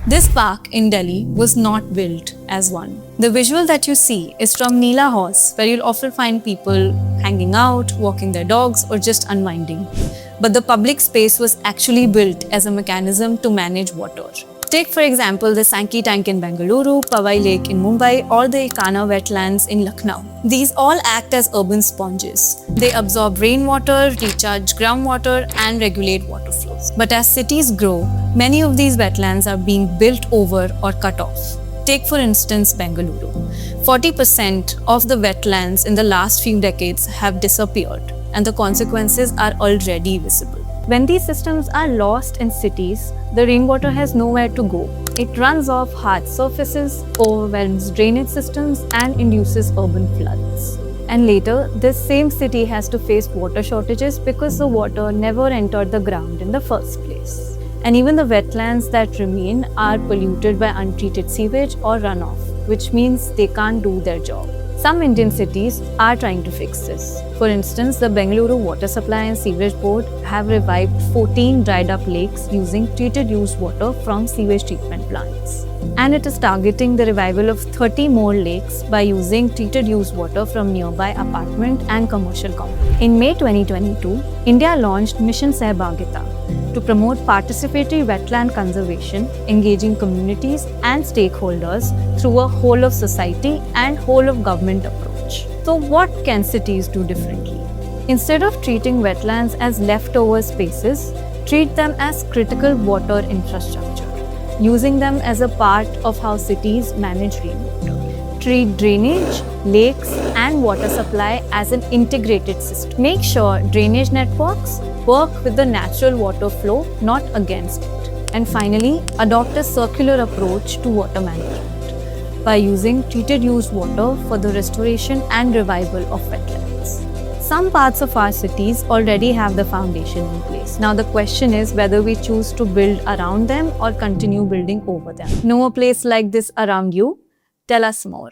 This park in Delhi was not built as one. The visual that you see is from Neela Horse, where you'll often find people hanging out, walking their dogs, or just unwinding. But the public space was actually built as a mechanism to manage water. Take for example the Sankey Tank in Bengaluru, Powai Lake in Mumbai, or the Ikana wetlands in Lucknow. These all act as urban sponges. They absorb rainwater, recharge groundwater, and regulate water flows. But as cities grow, many of these wetlands are being built over or cut off. Take for instance Bengaluru. 40% of the wetlands in the last few decades have disappeared, and the consequences are already visible. When these systems are lost in cities, the rainwater has nowhere to go. It runs off hard surfaces, overwhelms drainage systems, and induces urban floods. And later, this same city has to face water shortages because the water never entered the ground in the first place. And even the wetlands that remain are polluted by untreated sewage or runoff, which means they can't do their job. Some Indian cities are trying to fix this. For instance, the Bengaluru Water Supply and Sewerage Board have revived 14 dried up lakes using treated used water from sewage treatment plants. And it is targeting the revival of 30 more lakes by using treated used water from nearby apartment and commercial complexes. In May 2022, India launched Mission Sahbagita to promote participatory wetland conservation, engaging communities and stakeholders through a whole of society and whole of government approach. So what can cities do differently? Instead of treating wetlands as leftover spaces, treat them as critical water infrastructure, using them as a part of how cities manage rainwater. Treat drainage, lakes, and water supply as an integrated system. Make sure drainage networks work with the natural water flow, not against it. And finally, adopt a circular approach to water management by using treated used water for the restoration and revival of wetlands. Some parts of our cities already have the foundation in place. Now the question is whether we choose to build around them or continue building over them. Know a place like this around you? Tell us more.